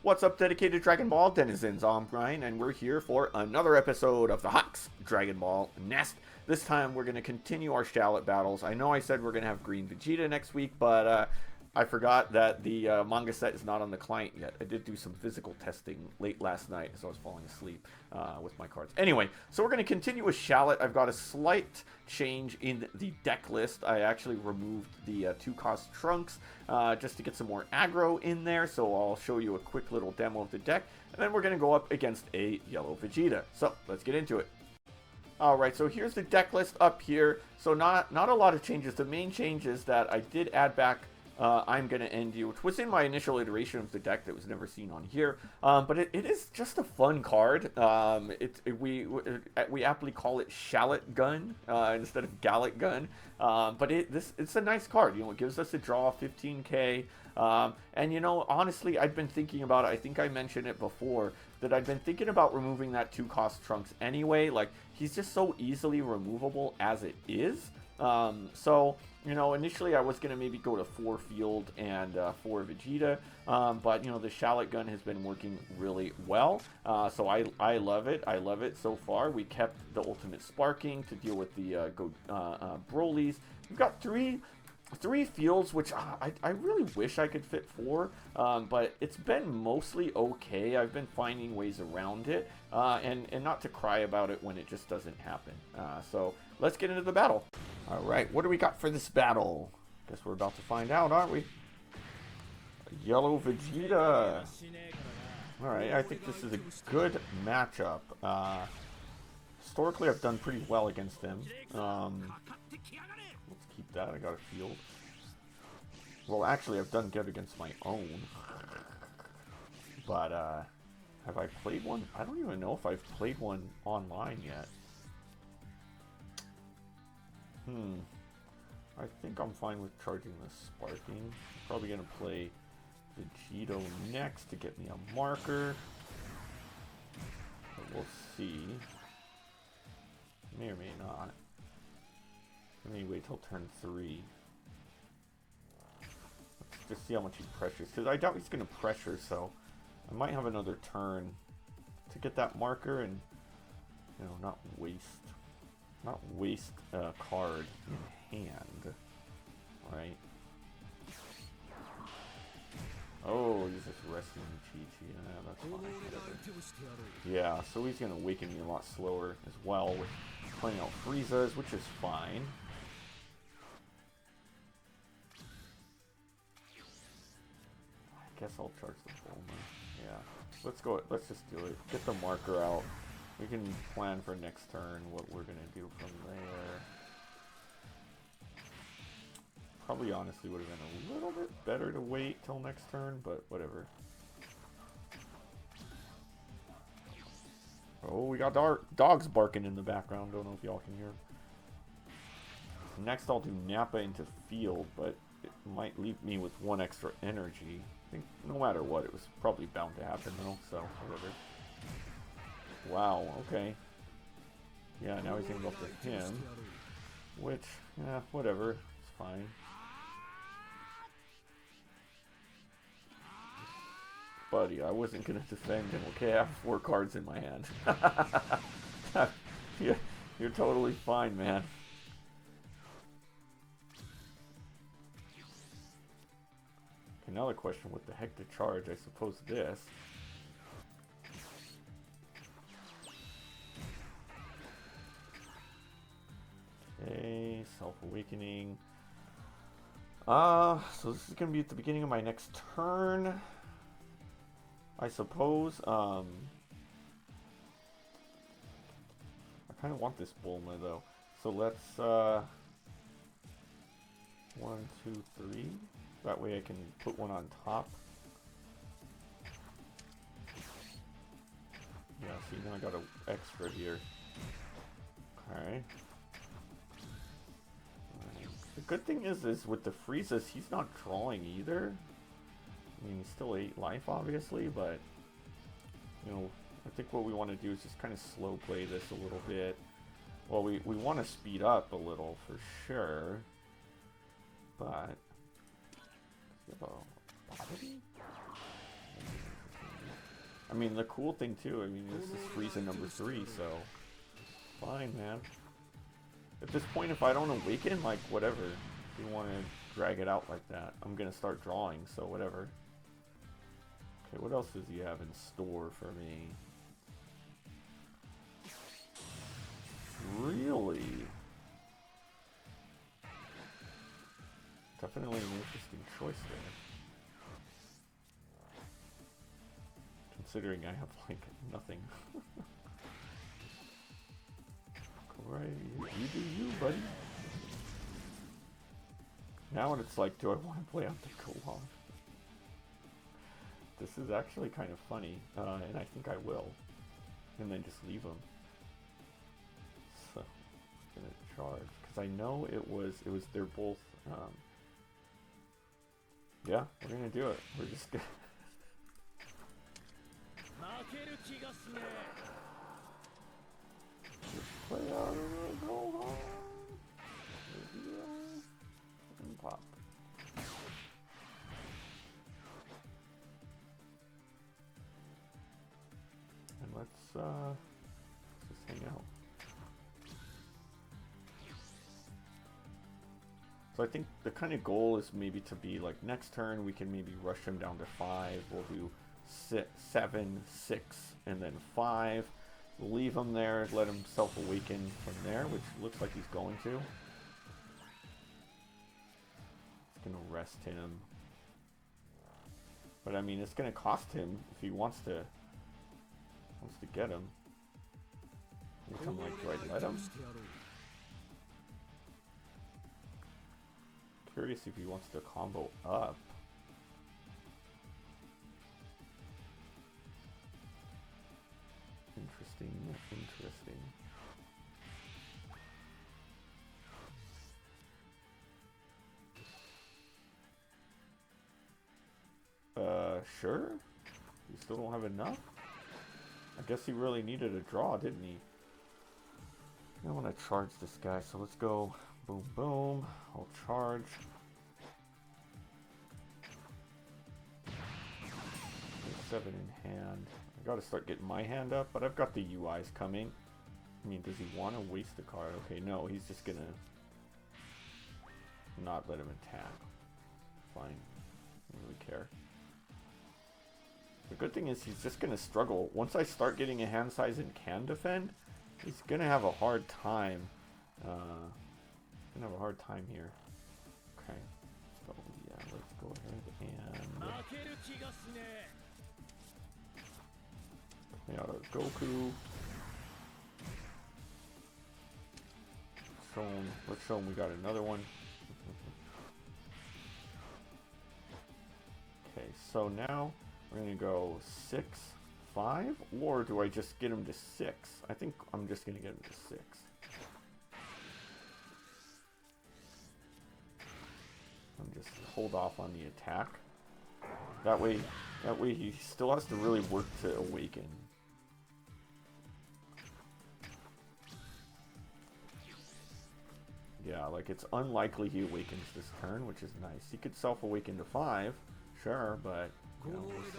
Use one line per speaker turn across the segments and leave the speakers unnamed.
What's up, dedicated Dragon Ball denizens? I'm Brian, and we're here for another episode of the Hawks Dragon Ball Nest. This time, we're going to continue our Shallot battles. I know I said we're going to have Green Vegeta next week, but I forgot that the manga set is not on the client yet. I did do some physical testing late last night as I was falling asleep with my cards. Anyway, so we're going to continue with Shallot. I've got a slight change in the deck list. I actually removed the 2-cost Trunks just to get some more aggro in there. So I'll show you a quick little demo of the deck. And then we're going to go up against a Yellow Vegeta. So let's get into it. Alright, so here's the deck list up here. So not a lot of changes. The main change is that I did add back I'm going to End You, which was in my initial iteration of the deck that was never seen on here. But it is just a fun card. We aptly call it Shallot Gun instead of Gallic Gun. But it's a nice card. You know, it gives us a draw, 15k. And, you know, honestly, I've been thinking about it. I think I mentioned it before, that I've been thinking about removing that 2-cost Trunks anyway. Like, he's just so easily removable as it is. So, you know, initially I was going to maybe go to 4 Field and 4 Vegeta, but, you know, the Shallot Gun has been working really well, so I love it. I love it so far. We kept the Ultimate Sparking to deal with the Brolys. We've got three fields, which I really wish I could fit 4, but it's been mostly okay. I've been finding ways around it, and not to cry about it when it just doesn't happen. So let's get into the battle. Alright, what do we got for this battle? Guess we're about to find out, aren't we? Yellow Vegeta. Alright, I think this is a good matchup. Historically, I've done pretty well against him. Let's keep that. I got a field. Well, actually, I've done good against my own. But, have I played one? I don't even know if I've played one online yet. I think I'm fine with charging the Sparking. Probably going to play Vegito next to get me a marker. But we'll see. May or may not. Let me wait till turn 3. Let's just see how much he pressures. Because I doubt he's going to pressure, so I might have another turn to get that marker and, you know, not waste a card in hand. Right? Oh, he's just resting Chi-Chi. Yeah, that's fine. Yeah, so he's going to awaken me a lot slower as well with playing out Friezas, which is fine. I guess I'll charge the Bulma. Yeah. Let's go. Let's just do it. Get the marker out. We can plan for next turn what we're going to do from there. Probably honestly would have been a little bit better to wait till next turn, but whatever. Oh, we got dogs barking in the background. Don't know if y'all can hear. Next I'll do Nappa into field, but it might leave me with 1 extra energy. I think no matter what, it was probably bound to happen though, so whatever. Wow, okay. Yeah, now he's gonna go up to him. Which, yeah, whatever. It's fine. Buddy, I wasn't gonna defend him. Okay, I have 4 cards in my hand. Yeah, you're totally fine, man. Okay, now the question, what the heck to charge? I suppose this. Okay, Self-Awakening. So this is gonna be at the beginning of my next turn, I suppose. I kind of want this Bulma though. So let's 1, 2, 3. That way I can put one on top. Yeah, see, now I got an extra here. Okay. The good thing is with the Friezas, he's not drawing either. I mean, he's still 8 life, obviously, but, you know, I think what we want to do is just kind of slow play this a little bit. Well, we want to speed up a little for sure, but... I mean, the cool thing too, I mean, this is Frieza number 3, so fine, man. At this point, if I don't awaken, like, whatever. If you want to drag it out like that, I'm gonna start drawing, so whatever. Okay, what else does he have in store for me? Really? Definitely an interesting choice there. Considering I have, like, nothing. Alright, you do you, buddy. Now it's like, do I want to play out the Gohan? This is actually kind of funny, and I think I will. And then just leave him. So, I'm gonna charge, because I know they're both, yeah, we're gonna do it. We're just gonna... Just play out of the Gohan. And pop. And let's just hang out. So I think the kind of goal is maybe to be like next turn we can maybe rush him down to 5. We'll do 7, 6, and then 5. We'll leave him there, let him self-awaken from there, which looks like he's going to. It's going to rest him. But I mean, it's going to cost him if he wants to get him. Which I'm like, do I let him? Curious if he wants to combo up. Interesting, interesting. Sure? You still don't have enough? I guess he really needed a draw, didn't he? I want to charge this guy, so let's go boom, boom. I'll charge. 7 in hand. I gotta start getting my hand up, but I've got the UIs coming. I mean, does he want to waste the card? Okay, no, he's just gonna not let him attack. Fine. I don't really care. The good thing is he's just gonna struggle. Once I start getting a hand size and can defend, he's gonna have a hard time. Gonna have a hard time here. Okay. So yeah, let's go ahead and play out of Goku. Let's show him we got another one. Okay, so now we're gonna go 6, 5, or do I just get him to 6? I think I'm just gonna get him to 6. And just hold off on the attack. That way he still has to really work to awaken. Yeah, like it's unlikely he awakens this turn, which is nice. He could self-awaken to 5, sure, but you know, we'll see.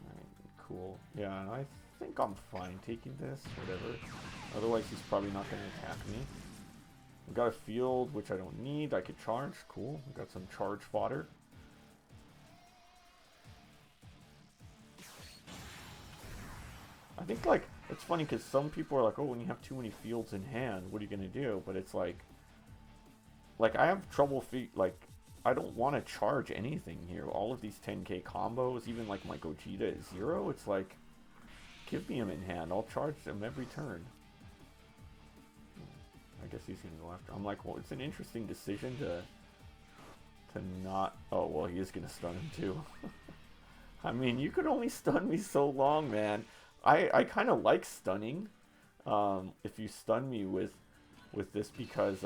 Alright, cool. Yeah, I think I'm fine taking this, whatever. Otherwise he's probably not going to attack me. I've got a field, which I don't need. I could charge. Cool. I've got some charge fodder. I think, like, it's funny because some people are like, oh, when you have too many fields in hand, what are you going to do? But it's like I have trouble, I don't want to charge anything here. All of these 10k combos, even like my Gogeta at 0, it's like, give me him in hand. I'll charge them every turn. I guess he's going to go after. I'm like, well, it's an interesting decision to not... Oh, well, he is going to stun him too. I mean, you could only stun me so long, man. I kind of like stunning. If you stun me with this, because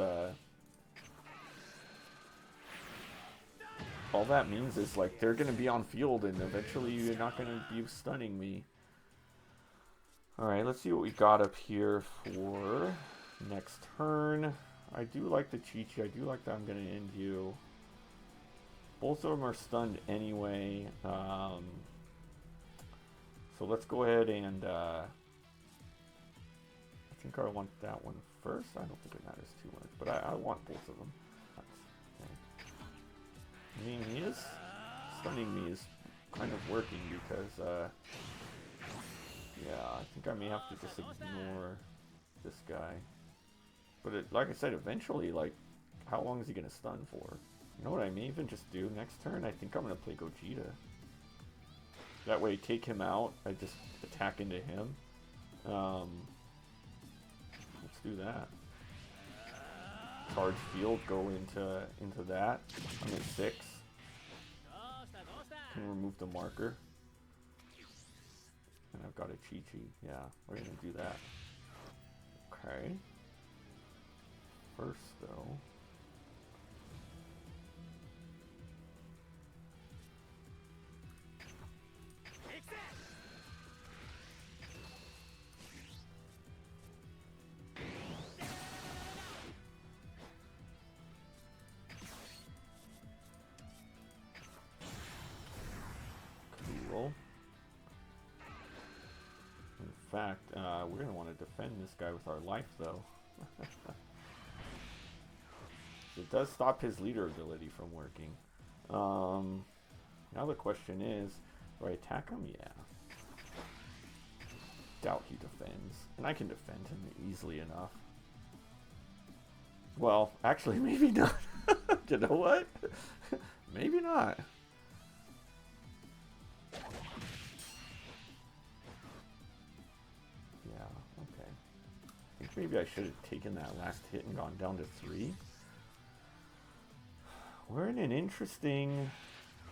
all that means is like they're going to be on field and eventually you're not going to be stunning me. Alright, let's see what we got up here for next turn. I do like the Chi-Chi. I do like that I'm going to end you. Both of them are stunned anyway. So let's go ahead and, I think I want that one first. I don't think it matters too much, but I want both of them. Okay. I mean, stunning me is kind of working because, yeah, I think I may have to just ignore this guy. But like I said, eventually, like, how long is he going to stun for? You know what I may even just do next turn? I think I'm going to play Gogeta. That way, take him out. I just attack into him. Let's do that. Charge field, go into that. I'm at 6. Can remove the marker. And I've got a Chi-Chi. Yeah, we're going to do that. Okay. First, though. Cool. In fact, we're going to want to defend this guy with our life, though. It does stop his leader ability from working. Now the question is, do I attack him? Yeah. Doubt he defends. And I can defend him easily enough. Well, actually, maybe not. You know what? Maybe not. Yeah, okay. I think maybe I should have taken that last hit and gone down to 3. We're in an interesting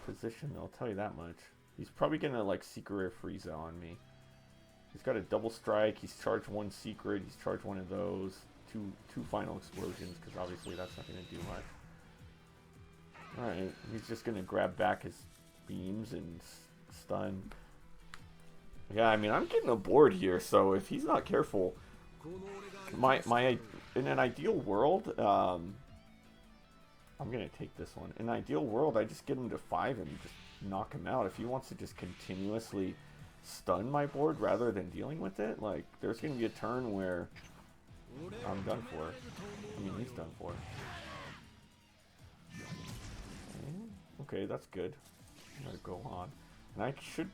position, I'll tell you that much. He's probably gonna like Secret Rare Frieza on me. He's got a double strike, he's charged 1 secret, he's charged 1 of those, two final explosions, because obviously that's not gonna do much. Alright, he's just gonna grab back his beams and stun. Yeah, I mean, I'm getting a board here, so if he's not careful, in an ideal world, I'm going to take this one. In an ideal world, I just get him to 5 and just knock him out. If he wants to just continuously stun my board rather than dealing with it, like, there's going to be a turn where I'm done for. I mean, he's done for. Okay, that's good. I'm going to go on. And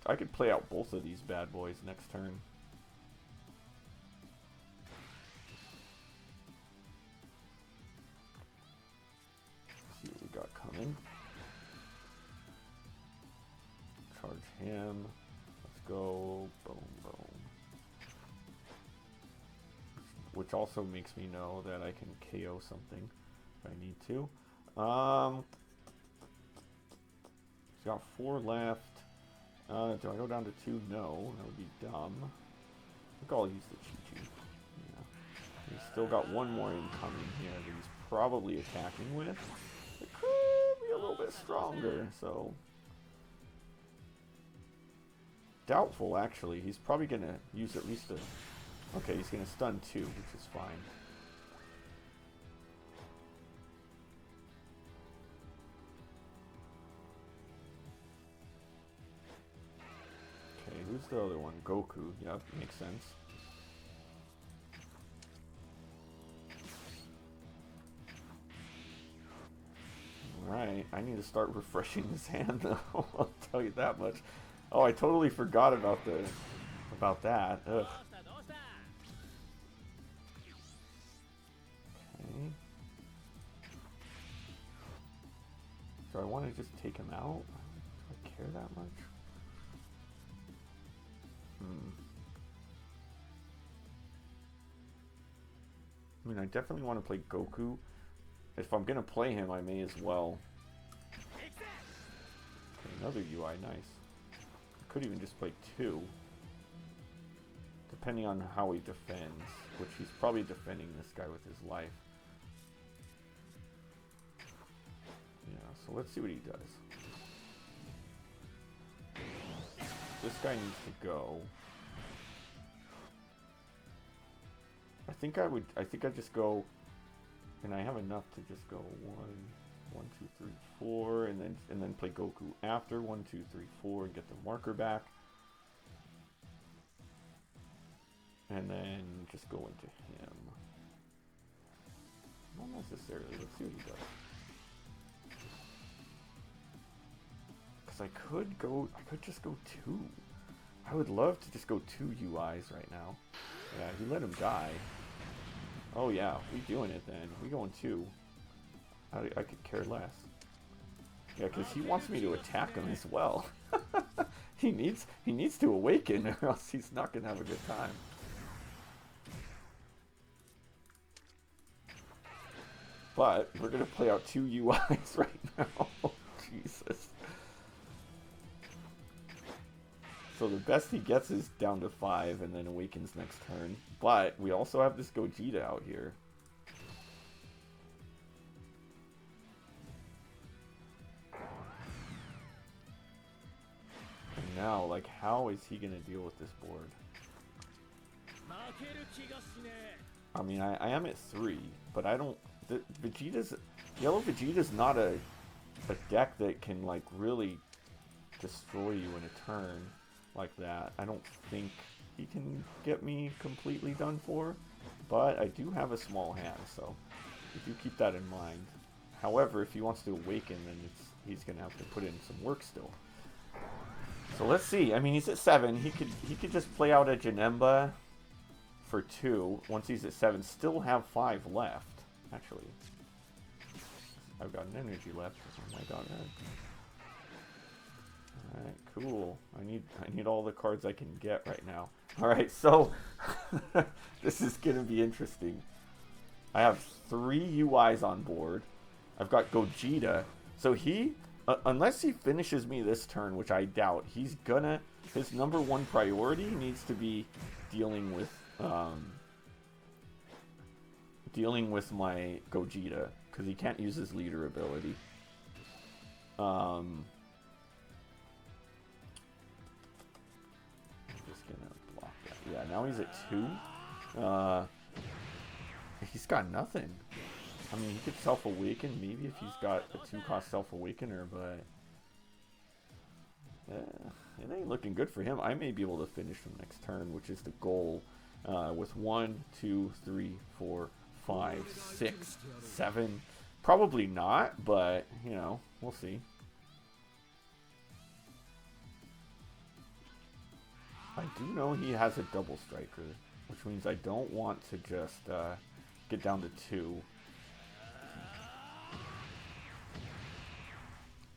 I could play out both of these bad boys next turn. Got coming. Charge him. Let's go. Boom, boom. Which also makes me know that I can KO something if I need to. He's got 4 left. Do I go down to 2? No, that would be dumb. I think I'll use the Chi-Chi. Yeah. He's still got 1 more incoming here that he's probably attacking with. It could be a little bit stronger, so... Doubtful, actually. He's probably going to use at least a... Okay, he's going to stun 2, which is fine. Okay, who's the other one? Goku. Yep, makes sense. Right, I need to start refreshing his hand though. I'll tell you that much. Oh, I totally forgot about that. Ugh. Okay. So I want to just take him out? Do I care that much? I mean, I definitely want to play Goku. If I'm going to play him, I may as well. Okay, another UI, nice. I could even just play 2. Depending on how he defends. Which he's probably defending this guy with his life. Yeah, so let's see what he does. This guy needs to go. I think I'd just go... And I have enough to just go 1, 2, 3, 4, and then play Goku after 1, 2, 3, 4 and get the marker back. and then just go into him. Not necessarily. Let's see what he does. Because I could just go 2. I would love to just go 2 UIs right now. Yeah, he let him die. Oh yeah, we doing it then. We going 2. I could care less. Yeah, because he wants me to attack him as well. he needs to awaken, or else he's not gonna have a good time. But we're gonna play out 2 UIs right now. Jesus. So the best he gets is down to 5 and then awakens next turn. But we also have this Gogeta out here. And now, like, how is he gonna deal with this board? I mean, I am at 3, but I don't... Yellow Vegeta's not a deck that can, like, really destroy you in a turn like that. I don't think he can get me completely done for, but I do have a small hand, so we do keep that in mind. However, if he wants to awaken, then he's gonna have to put in some work still. So let's see. I mean, he's at 7. He could just play out a Janemba for 2. Once he's at 7, still have 5 left. Actually, I've got an energy left. Oh my god. Alright, cool. I need all the cards I can get right now. Alright, so this is gonna be interesting. I have 3 UIs on board. I've got Gogeta. So he, unless he finishes me this turn, which I doubt, his number 1 priority needs to be dealing with my Gogeta, because he can't use his leader ability. I'm just gonna block that. Yeah, now he's at 2. He's got nothing. I mean, he could self-awaken, maybe, if he's got a 2-cost self-awakener, but it ain't looking good for him. I may be able to finish him next turn, which is the goal, with 1, 2, 3, 4, 5, 6, 7. Probably not, but, you know, we'll see. I do know he has a double striker, which means I don't want to just get down to 2.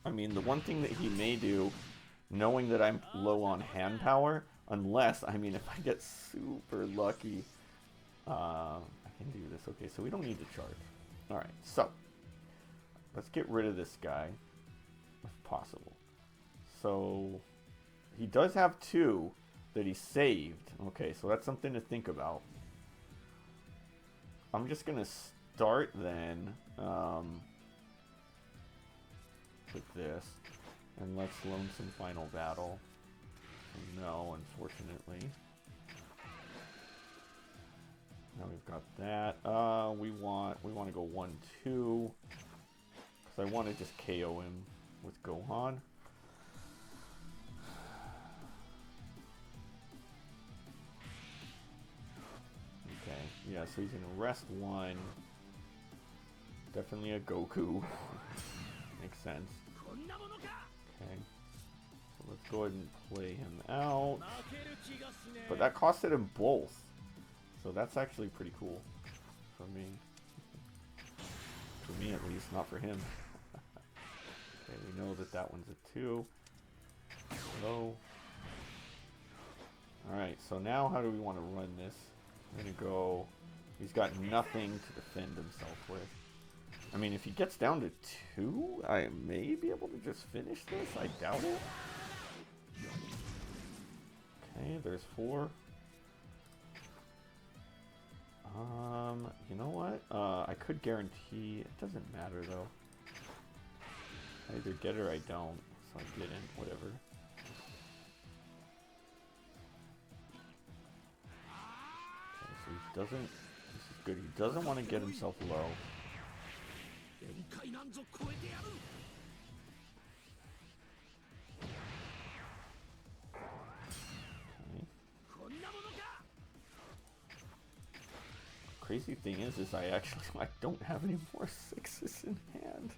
I mean, the one thing that he may do, knowing that I'm low on hand power, unless, I mean, if I get super lucky, I can do this. Okay, so we don't need to charge. Alright, so let's get rid of this guy, if possible. So he does have 2 that he saved. Okay, so that's something to think about. I'm just going to start then with this, and let's Lonesome Final Battle. No, unfortunately. Now we've got that. We want to go 1-2, because I want to just KO him with Gohan. Okay, yeah, so he's gonna rest 1. Definitely a Goku. Makes sense. Okay. So let's go ahead and play him out. But that costed him both. So that's actually pretty cool. For me. For me at least, not for him. Okay, we know that that one's a 2. Low. Alright, so now how do we want to run this? I'm gonna go... He's got nothing to defend himself with. I mean, if he gets down to 2, I may be able to just finish this. I doubt it. Okay, there's 4. You know what? I could guarantee... It doesn't matter, though. I either get it or I don't. So I didn't. Whatever. Okay, so he doesn't... This is good. He doesn't want to get himself low. crazy thing is I actually don't have any more 6s in hand.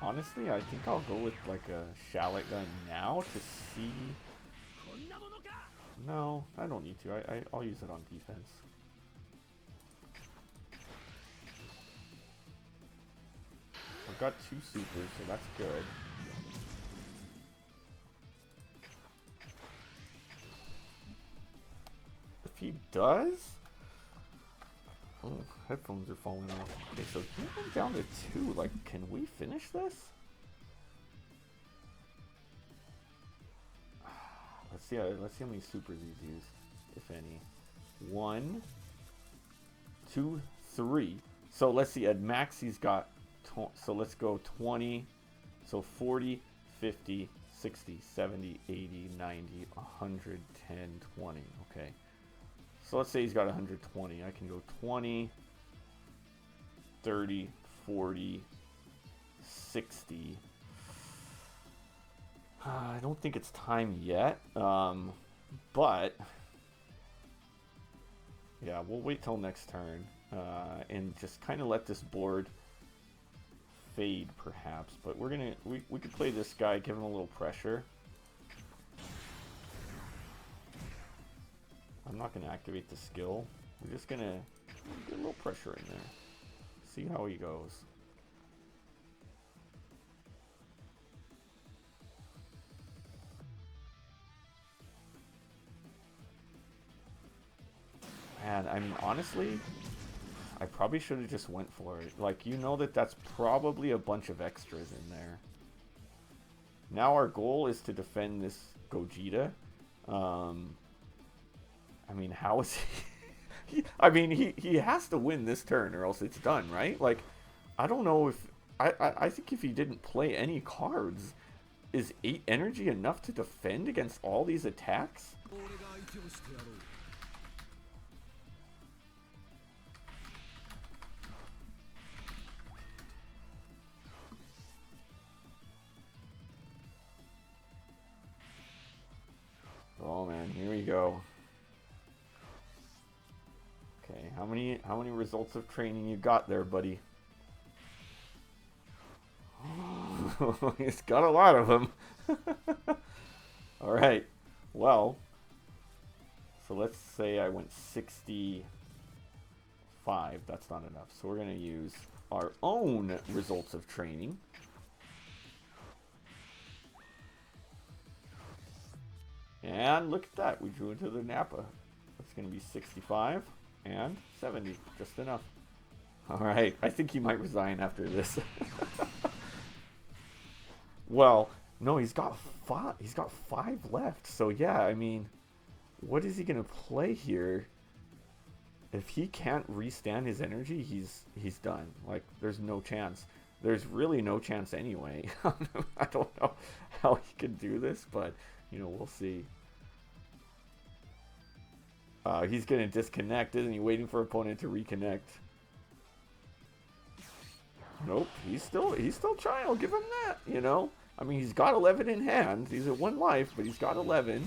Honestly, I think I'll go with like a Shallot gun now to see. No, I don't need to. I'll use it on defense. I've got 2 supers, so that's good. If he does... Oh, headphones are falling off. Okay, so he went down to 2. Like, can we finish this? Let's see how many supers he's used, if any. 1, 2, 3. So let's see, at max he's got, so let's go 20, so 40, 50, 60, 70, 80, 90, 110, 20. Okay. So let's say he's got 120. I can go 20, 30, 40, 60. I don't think it's time yet, but yeah, we'll wait till next turn and just kind of let this board fade, perhaps. But we're gonna we could play this guy, give him a little pressure. I'm not gonna activate the skill. We're just gonna get a little pressure in there. See how he goes. Man, I mean, honestly, I probably should have just went for it. Like, you know that's probably a bunch of extras in there. Now our goal is to defend this Gogeta. I mean, how is he... I mean, he has to win this turn or else it's done, right? Like, I don't know if... I think if he didn't play any cards, is 8 energy enough to defend against all these attacks? Oh man, here we go. Okay, how many results of training you got there, buddy? He's got a lot of them. All right. Well, so let's say I went 65. That's not enough. So we're going to use our own results of training. And look at that. We drew into the Nappa. That's going to be 65 and 70. Just enough. All right. I think he might resign after this. Well, no, he's got 5. He's got 5 left. So yeah, I mean, what is he going to play here? If he can't restand his energy, he's done. Like, there's no chance. There's really no chance anyway. I don't know how he can do this, but you know, we'll see. He's going to disconnect, isn't he? Waiting for opponent to reconnect. Nope, he's still trying. I'll give him that, you know? I mean, he's got 11 in hand. He's at 1 life, but he's got 11.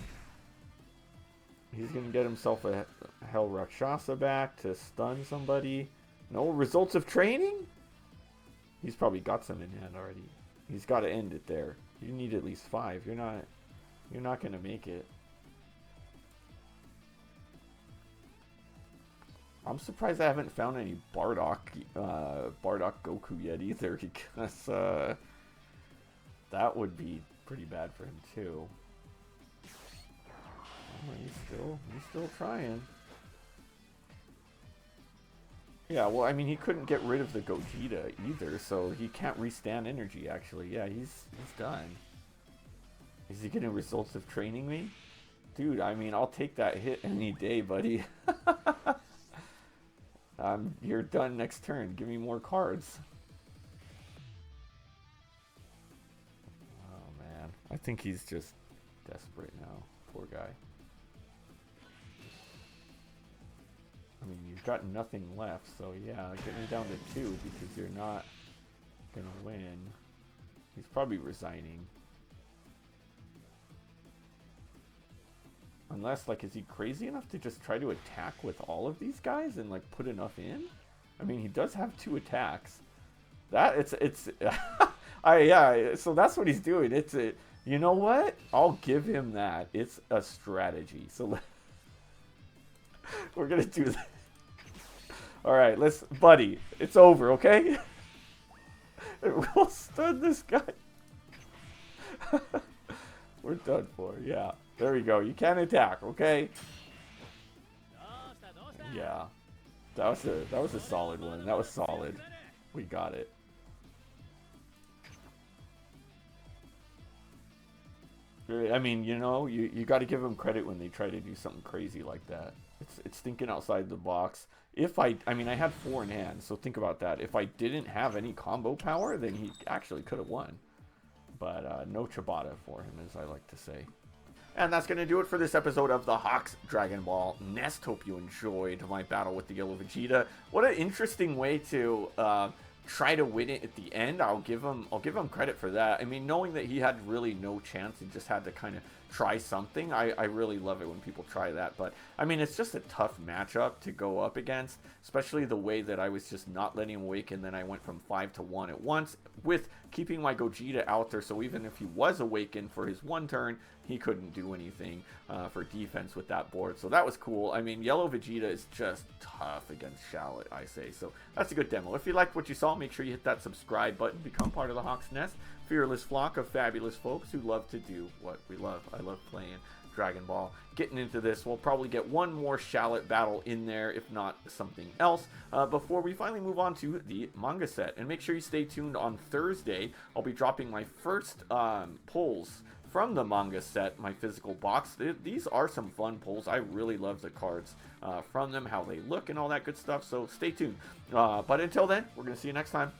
He's going to get himself a Hell Rakshasa back to stun somebody. No results of training? He's probably got some in hand already. He's got to end it there. You need at least 5. You're not going to make it. I'm surprised I haven't found any Bardock Goku yet either, because that would be pretty bad for him too. Oh, he's still trying. Yeah, well, I mean, he couldn't get rid of the Gogeta either, so he can't restand energy. Actually, yeah, he's done. Is he getting results of training me? Dude, I mean, I'll take that hit any day, buddy. You're done next turn. Give me more cards. Oh, man. I think he's just desperate now. Poor guy. I mean, you've got nothing left, so yeah, get me down to 2 because you're not going to win. He's probably resigning. Unless, like, is he crazy enough to just try to attack with all of these guys and, like, put enough in? I mean, he does have 2 attacks. That, it's, yeah, so that's what he's doing. It's a, you know what? I'll give him that. It's a strategy. So, we're gonna do that. Alright, buddy, it's over, okay? We'll stun this guy. We're done for, yeah. There we go. You can't attack, okay? Yeah. That was a solid one. That was solid. We got it. I mean, you know, you got to give them credit when they try to do something crazy like that. It's thinking outside the box. I mean, I had 4 in hand, so think about that. If I didn't have any combo power, then he actually could have won. But no ciabatta for him, as I like to say. And that's going to do it for this episode of the Hawks Dragon Ball Nest. Hope you enjoyed my battle with the Yellow Vegeta. What an interesting way to try to win it at the end. I'll give him credit for that. I mean, knowing that he had really no chance and just had to kind of try something, I really love it when people try that. But I mean, it's just a tough matchup to go up against, especially the way that I was just not letting him awaken. Then I went from 5 to 1 at once with keeping my Gogeta out there. So even if he was awakened for his 1 turn, he couldn't do anything for defense with that board. So that was cool. I mean, Yellow Vegeta is just tough against Shallot, I say. So that's a good demo. If you liked what you saw, make sure you hit that subscribe button. Become part of the Hawks Nest. Fearless flock of fabulous folks who love to do what we love. I love playing Dragon Ball. Getting into this, we'll probably get one more Shallot battle in there, if not something else, before we finally move on to the manga set. And make sure you stay tuned on Thursday. I'll be dropping my first pulls from the manga set, my physical box. These are some fun pulls. I really love the cards from them, how they look and all that good stuff. So stay tuned. But until then, we're going to see you next time.